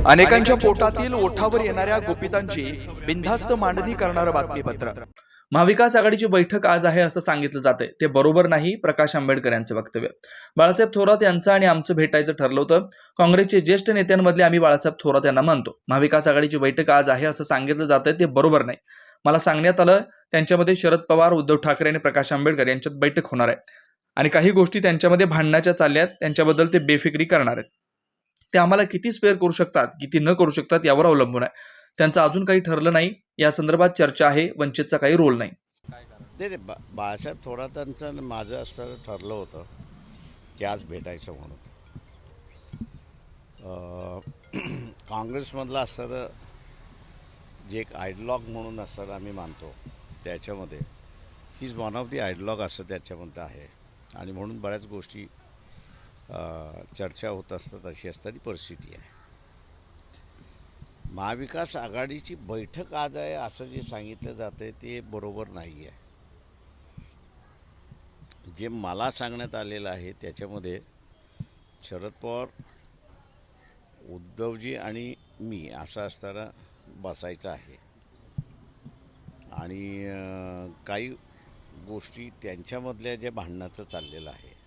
अनेकांच्या पोटातील ओठावर येणाऱ्या गुपितांची बिनधास्त मांडणी करणारं बातमीपत्र। महाविकास आघाडीची बैठक आज आहे असं सांगितलं जातंय, ते बरोबर नाही। प्रकाश आंबेडकर यांचं वक्तव्य। बाळासाहेब थोरात यांचं आणि आमचं भेटायचं ठरलं होतं। काँग्रेसचे ज्येष्ठ नेत्यांमधले आम्ही बाळासाहेब थोरात यांना मानतो। महाविकास आघाडीची बैठक आज आहे असं सांगितलं जातंय, ते बरोबर नाही। मला सांगण्यात आलं त्यांच्यामध्ये शरद पवार, उद्धव ठाकरे आणि प्रकाश आंबेडकर यांच्यात बैठक होणार आहे आणि काही गोष्टी त्यांच्यामध्ये भांडण्याच्या चालल्यात, त्यांच्याबद्दल ते बेफिक्री करणार आहेत। ते आम्हाला किती स्पेअर करू शकतात, किती न करू शकतात यावर अवलंबून आहे। त्यांचं अजून काही ठरलं नाही, या संदर्भात चर्चा आहे। वंचितचा काही रोल नाही। ते बाळासाहेब थोरातांचं आणि माझं असं ठरलं होतं की आज भेटायचं म्हणून। काँग्रेसमधला असं जे एक आयडलॉग म्हणून असं आम्ही मानतो, त्याच्यामध्ये he is one of the ideologue असं त्याच्यामध्ये आहे आणि म्हणून बऱ्याच गोष्टी चर्चा होत असतात, अशी असणारी परिस्थिती आहे। महाविकास आघाडीची बैठक आज आहे असं जे सांगितलं जातं ते बरोबर नाही आहे। जे मला सांगण्यात आलेलं आहे त्याच्यामध्ये शरद पवार, उद्धवजी आणि मी असं असताना बसायचं आहे आणि काही गोष्टी त्यांच्यामधल्या जे भांडणाचं चाललेलं आहे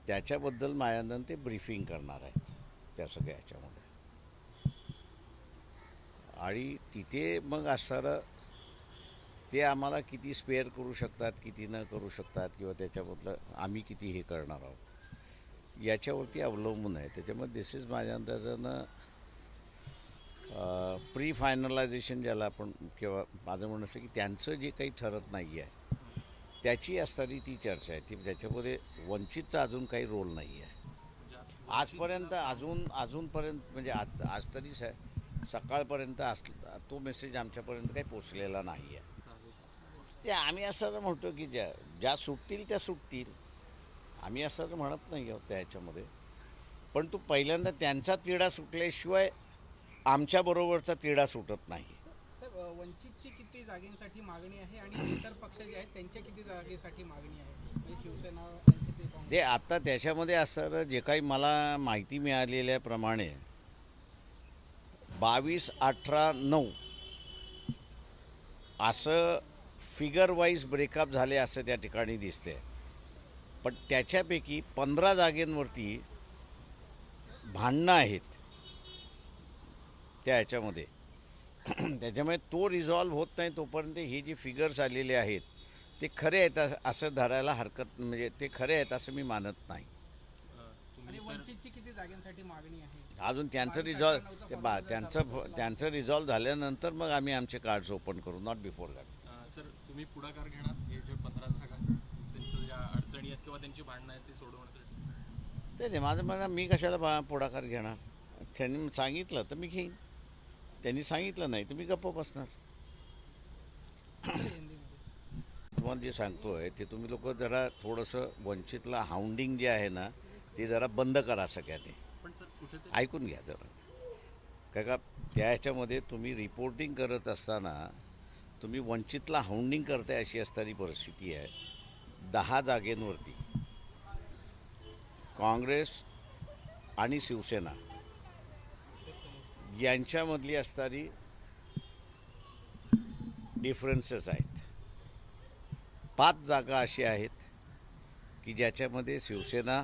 त्याच्याबद्दल माझ्यानं ते ब्रीफिंग करणार आहेत त्या सगळ्या ह्याच्यामध्ये। आणि तिथे मग असणारं ते आम्हाला किती स्पेअर करू शकतात, किती न करू शकतात, किंवा त्याच्याबद्दल आम्ही किती हे करणार आहोत याच्यावरती अवलंबून आहे। त्याच्यामध्ये दिस इज माझ्या अंदाजानं प्री फायनलायझेशन ज्याला आपण, किंवा माझं म्हणणं असं की त्यांचं जे काही ठरत नाही आहे त्याची असणारी ती चर्चा आहे ती, त्याच्यामध्ये वंचितचा अजून काही रोल नाही आहे आजपर्यंत। अजूनपर्यंत म्हणजे आज तरी सकाळपर्यंत तो मेसेज आमच्यापर्यंत काही पोचलेला नाही आहे। ते आम्ही असं म्हणतो की ज्या सुटतील त्या सुटतील, आम्ही असं म्हणत नाही आहोत त्या ह्याच्यामध्ये। पण तो पहिल्यांदा त्यांचा तिढा सुटल्याशिवाय आमच्याबरोबरचा तिढा सुटत नाही। वंचितची किती जागेसाठी मागणी आहे आणि इतर पक्ष जे आहेत त्यांच्या किती जागेसाठी मागणी आहे, म्हणजे शिवसेना, एनसीपी, काँग्रेस? ते आता त्याच्यामध्ये असं जे काही मला माहिती मिळालेल्याप्रमाणे 22, 18, 9 असं फिगर वाईज ब्रेकअप झाले असं त्या ठिकाणी दिसते। पण त्याच्यापैकी 15 जागेंवरती भांडणं आहेत त्या ह्याच्यामध्ये। त्याच्यामुळे तो रिझॉल्व्ह होत नाही तोपर्यंत हे जे फिगर्स आलेले आहेत ते खरे आहेत असं धरायला हरकत, म्हणजे ते खरे आहेत असं मी मानत नाही। आणि वंचितची किती जागांसाठी मागणी आहे अजून त्यांचं रिझॉल्व्ह झाल्यानंतर मग आम्ही आमचे कार्ड्स ओपन करू, नॉट बिफोर दॅट। सर, तुम्ही पुढाकार घेणार हे जे 15 जागा त्यांच्या ज्या अडचणी आहेत किंवा त्यांची भांडणं आहेत ते सोडवण्यासाठी? ते माझं मी कशाला पुढाकार घेणार? त्यांनी सांगितलं तर मी घेईन, त्यांनी सांगितलं नाही तर मी गप्प बसणार। तुम्हाला जे सांगतोय ते तुम्ही लोक जरा थोडंसं वंचितला हाऊंडिंग जे आहे ना ते जरा बंद करा सगळ्यांनी। ऐकून घ्या जरा, का त्या ह्याच्यामध्ये तुम्ही रिपोर्टिंग करत असताना तुम्ही वंचितला हाऊंडिंग करताय अशी असणारी परिस्थिती आहे। 10 जागेंवरती काँग्रेस आणि शिवसेना यांच्यामधली असणारी डिफरन्सेस आहेत। 5 जागा अशी आहेत की ज्याच्यामध्ये शिवसेना,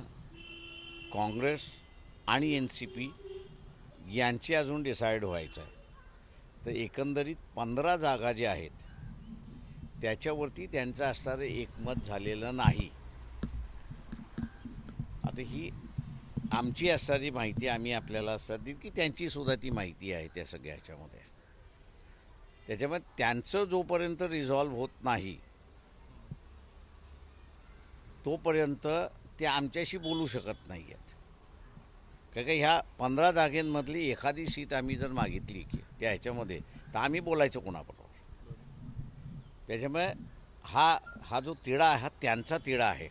काँग्रेस आणि एनसीपी यांची अजून डिसाईड व्हायचं आहे। तर एकंदरीत 15 जागा ज्या आहेत त्याच्यावरती त्यांचं असणारं एकमत झालेलं नाही। आता ही आमची असणारी माहिती आम्ही आपल्याला असतात की त्यांचीसुद्धा ती माहिती आहे त्या सगळ्या ह्याच्यामध्ये। त्याच्यामुळे त्यांचं जोपर्यंत रिझॉल्व्ह होत नाही तोपर्यंत ते आमच्याशी बोलू शकत नाही आहेत। कारण का ह्या 15 जागेंमधली एखादी सीट आम्ही जर मागितली की त्या ह्याच्यामध्ये तर आम्ही बोलायचं कोणाबरोबर? त्याच्यामुळे हा जो तिढा आहे हा त्यांचा तिढा आहे,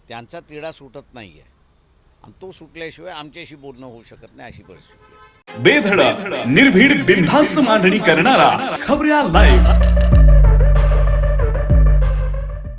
त्यांचा तिढा सुटत नाही आहे आणि तो सुटल्याशिवाय आमच्याशी बोलणं होऊ शकत नाही अशी परिस्थिती आहे। बेधडक निर्भीड बिनधास्त मांडणी करणारा खबऱ्या लाईव्ह।